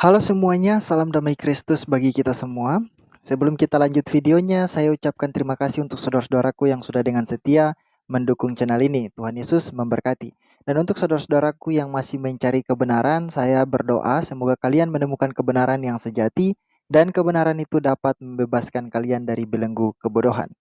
Halo semuanya, salam damai Kristus bagi kita semua. Sebelum kita lanjut videonya, saya ucapkan terima kasih untuk saudara-saudaraku yang sudah dengan setia mendukung channel ini. Tuhan Yesus memberkati. Dan untuk saudara-saudaraku yang masih mencari kebenaran, saya berdoa semoga kalian menemukan kebenaran yang sejati dan kebenaran itu dapat membebaskan kalian dari belenggu kebodohan.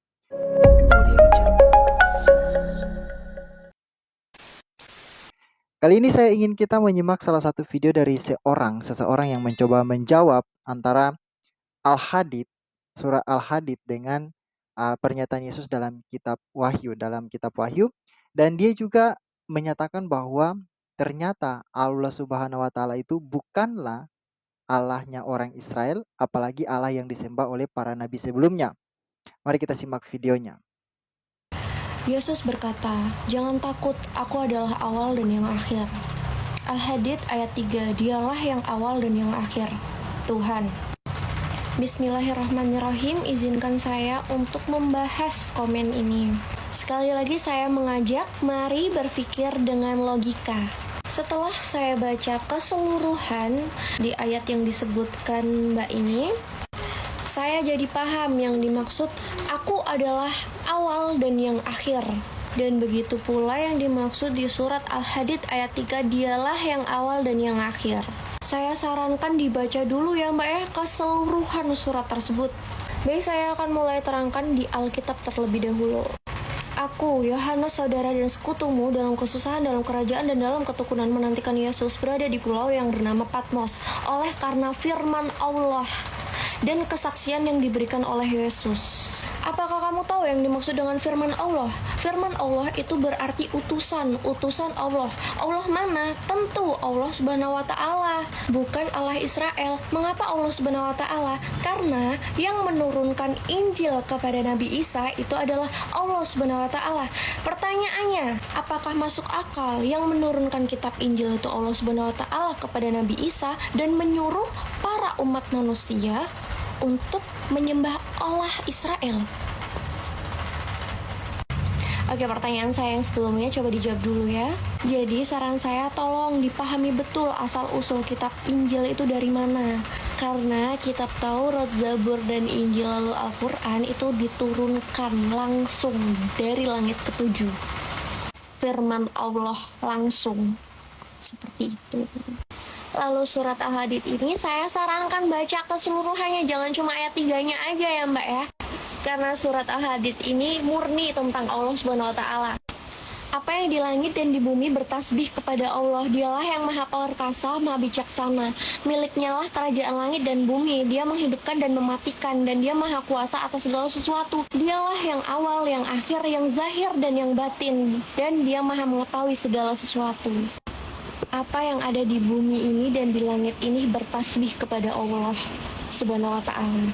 Kali ini saya ingin kita menyimak salah satu video dari seseorang yang mencoba menjawab antara Al-Hadid, surah Al-Hadid dengan pernyataan Yesus dalam kitab Wahyu, dan dia juga menyatakan bahwa ternyata Allah Subhanahu wa taala itu bukanlah Allahnya orang Israel, apalagi Allah yang disembah oleh para nabi sebelumnya. Mari kita simak videonya. Yesus berkata, "Jangan takut, aku adalah awal dan yang akhir." Al-Hadid ayat 3, dialah yang awal dan yang akhir, Tuhan. Bismillahirrahmanirrahim, izinkan saya untuk membahas komen ini. Sekali lagi saya mengajak, mari berpikir dengan logika. Setelah saya baca keseluruhan di ayat yang disebutkan Mbak ini, saya jadi paham yang dimaksud aku adalah awal dan yang akhir. Dan begitu pula yang dimaksud di surat Al-Hadid ayat 3, dialah yang awal dan yang akhir. Saya sarankan dibaca dulu ya Mbak ya keseluruhan surat tersebut. Baik, saya akan mulai terangkan di Alkitab terlebih dahulu. Aku, Yohanes, saudara dan sekutumu dalam kesusahan, dalam kerajaan, dan dalam ketekunan menantikan Yesus berada di pulau yang bernama Patmos oleh karena firman Allah dan kesaksian yang diberikan oleh Yesus. Apakah kamu tahu yang dimaksud dengan firman Allah? Firman Allah itu berarti utusan Allah. Allah mana? Tentu Allah Subhanahu wa taala, bukan Allah Israel. Mengapa Allah Subhanahu wa taala? Karena yang menurunkan Injil kepada Nabi Isa itu adalah Allah Subhanahu wa taala. Pertanyaannya, apakah masuk akal yang menurunkan kitab Injil itu Allah Subhanahu wa taala kepada Nabi Isa dan menyuruh para umat manusia untuk menyembah Allah Israel? Oke, pertanyaan saya yang sebelumnya coba dijawab dulu ya. Jadi saran saya tolong dipahami betul asal-usul kitab Injil itu dari mana. Karena kitab Taurat, Zabur, dan Injil lalu Al-Quran itu diturunkan langsung dari langit ketujuh. Firman Allah langsung. Seperti itu. Lalu surat Al-Hadid ini saya sarankan baca keseluruhannya, jangan cuma ayat 3-nya aja ya Mbak ya. Karena surat Al-Hadid ini murni tentang Allah Subhanahu wa taala. Apa yang di langit dan di bumi bertasbih kepada Allah. Dialah yang maha perkasa, maha bijaksana. Miliknya lah kerajaan langit dan bumi. Dia menghidupkan dan mematikan, dan dia maha kuasa atas segala sesuatu. Dialah yang awal, yang akhir, yang zahir, dan yang batin. Dan dia maha mengetahui segala sesuatu. Apa yang ada di bumi ini dan di langit ini bertasbih kepada Allah Subhanahu wa taala.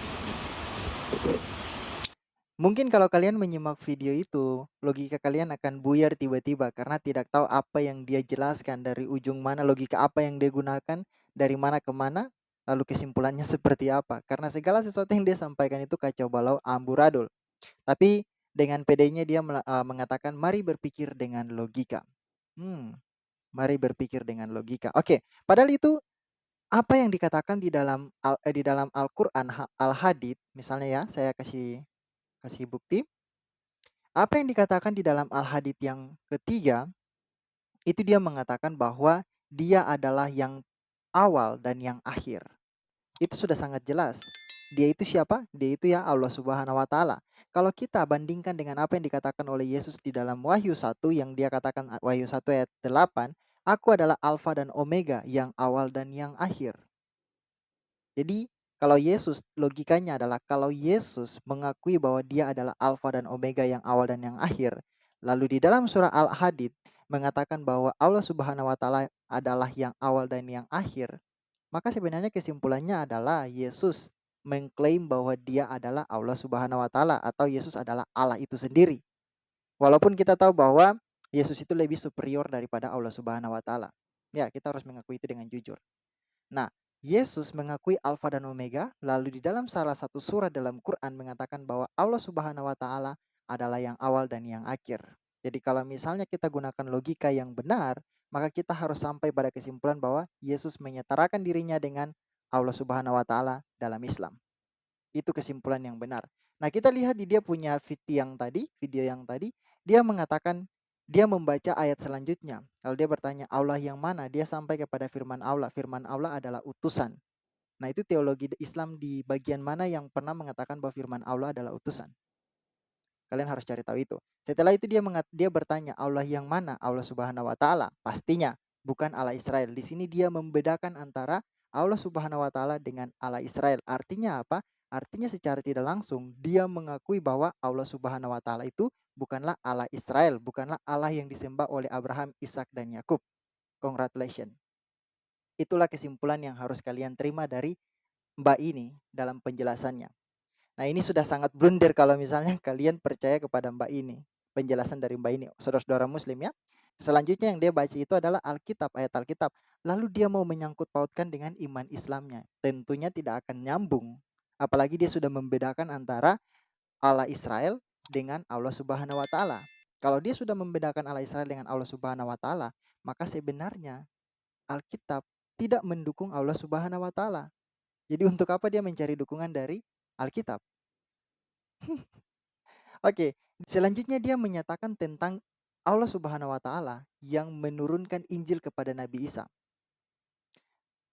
Mungkin kalau kalian menyimak video itu, logika kalian akan buyar tiba-tiba karena tidak tahu apa yang dia jelaskan, dari ujung mana, logika apa yang dia gunakan, dari mana ke mana, lalu kesimpulannya seperti apa. Karena segala sesuatu yang dia sampaikan itu kacau balau amburadul. Tapi dengan pedenya dia mengatakan mari berpikir dengan logika. Mari berpikir dengan logika. Oke, padahal itu apa yang dikatakan di dalam Al-Qur'an Al-Hadid, misalnya ya, saya kasih bukti. Apa yang dikatakan di dalam Al-Hadid yang ketiga, itu dia mengatakan bahwa dia adalah yang awal dan yang akhir. Itu sudah sangat jelas. Dia itu siapa? Dia itu ya Allah Subhanahu wa taala. Kalau kita bandingkan dengan apa yang dikatakan oleh Yesus di dalam Wahyu 1, yang dia katakan Wahyu 1 ayat 8, aku adalah Alfa dan Omega, yang awal dan yang akhir. Jadi kalau Yesus, logikanya adalah kalau Yesus mengakui bahwa dia adalah Alfa dan Omega, yang awal dan yang akhir, lalu di dalam surah Al-Hadid mengatakan bahwa Allah Subhanahu wa taala adalah yang awal dan yang akhir, maka sebenarnya kesimpulannya adalah Yesus mengklaim bahwa dia adalah Allah Subhanahu wa taala, atau Yesus adalah Allah itu sendiri. Walaupun kita tahu bahwa Yesus itu lebih superior daripada Allah Subhanahu wa taala. Ya, kita harus mengakui itu dengan jujur. Nah, Yesus mengakui Alfa dan Omega, lalu di dalam salah satu surat dalam Quran mengatakan bahwa Allah Subhanahu wa taala adalah yang awal dan yang akhir. Jadi kalau misalnya kita gunakan logika yang benar, maka kita harus sampai pada kesimpulan bahwa Yesus menyetarakan dirinya dengan Allah Subhanahu wa taala dalam Islam. Itu kesimpulan yang benar. Nah, kita lihat di dia punya video yang tadi, dia mengatakan dia membaca ayat selanjutnya. Kalau dia bertanya, "Allah yang mana?" Dia sampai kepada firman Allah adalah utusan. Nah, itu teologi Islam di bagian mana yang pernah mengatakan bahwa firman Allah adalah utusan? Kalian harus cari tahu itu. Setelah itu dia bertanya, "Allah yang mana?" Allah Subhanahu wa taala. Pastinya bukan Allah Israel. Di sini dia membedakan antara Allah Subhanahu wa taala dengan Allah Israel. Artinya apa? Artinya secara tidak langsung dia mengakui bahwa Allah Subhanahu wa taala itu bukanlah Allah Israel, bukanlah Allah yang disembah oleh Abraham, Ishak dan Yakub. Congratulations. Itulah kesimpulan yang harus kalian terima dari Mbak ini dalam penjelasannya. Nah, ini sudah sangat blunder kalau misalnya kalian percaya kepada Mbak ini, penjelasan dari Mbak ini, saudara-saudara muslim ya. Selanjutnya yang dia baca itu adalah Alkitab, ayat Alkitab. Lalu dia mau menyangkut pautkan dengan iman Islamnya. Tentunya tidak akan nyambung. Apalagi dia sudah membedakan antara Allah Israel dengan Allah Subhanahu wa taala. Kalau dia sudah membedakan Allah Israel dengan Allah Subhanahu wa taala, maka sebenarnya Alkitab tidak mendukung Allah Subhanahu wa taala. Jadi untuk apa dia mencari dukungan dari Alkitab? Oke, selanjutnya dia menyatakan tentang Allah Subhanahu wa taala yang menurunkan Injil kepada Nabi Isa.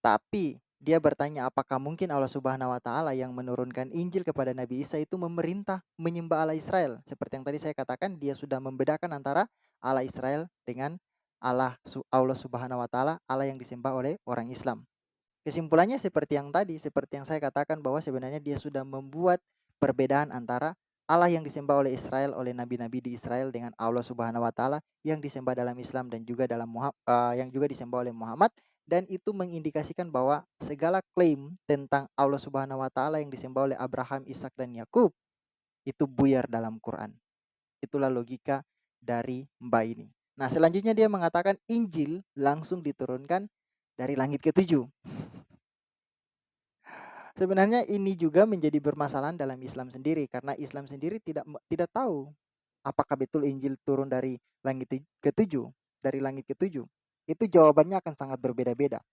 Tapi dia bertanya apakah mungkin Allah Subhanahu wa taala yang menurunkan Injil kepada Nabi Isa itu memerintah menyembah Allah Israel? Seperti yang tadi saya katakan, dia sudah membedakan antara Allah Israel dengan Allah Subhanahu wa taala, Allah yang disembah oleh orang Islam. Kesimpulannya seperti yang tadi, seperti yang saya katakan bahwa sebenarnya dia sudah membuat perbedaan antara Allah yang disembah oleh Israel, oleh nabi-nabi di Israel dengan Allah Subhanahu wa taala yang disembah dalam Islam dan juga yang juga disembah oleh Muhammad, dan itu mengindikasikan bahwa segala klaim tentang Allah Subhanahu wa taala yang disembah oleh Abraham, Ishak dan Yakub itu buyar dalam Quran. Itulah logika dari Mbak ini. Nah, selanjutnya dia mengatakan Injil langsung diturunkan dari langit ketujuh. Sebenarnya ini juga menjadi permasalahan dalam Islam sendiri karena Islam sendiri tidak tahu apakah betul Injil turun dari ketujuh, dari langit ketujuh. Itu jawabannya akan sangat berbeda-beda.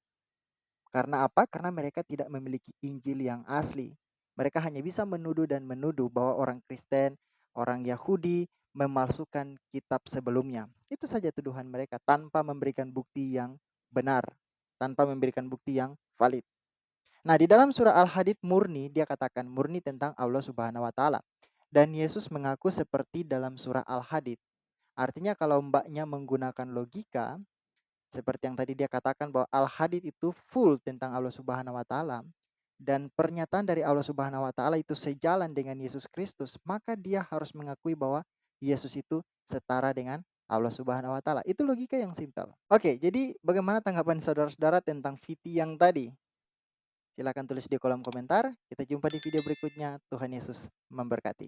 Karena apa? Karena mereka tidak memiliki Injil yang asli. Mereka hanya bisa menuduh dan menuduh bahwa orang Kristen, orang Yahudi memalsukan kitab sebelumnya. Itu saja tuduhan mereka tanpa memberikan bukti yang benar, tanpa memberikan bukti yang valid. Nah, di dalam surah Al-Hadid murni, dia katakan murni tentang Allah Subhanahu wa taala. Dan Yesus mengaku seperti dalam surah Al-Hadid. Artinya kalau mbaknya menggunakan logika, seperti yang tadi dia katakan bahwa Al-Hadid itu full tentang Allah Subhanahu wa taala dan pernyataan dari Allah Subhanahu wa taala itu sejalan dengan Yesus Kristus, maka dia harus mengakui bahwa Yesus itu setara dengan Allah Subhanahu wa taala. Itu logika yang simpel. Oke, jadi bagaimana tanggapan saudara-saudara tentang VT yang tadi? Silakan tulis di kolom komentar. Kita jumpa di video berikutnya. Tuhan Yesus memberkati.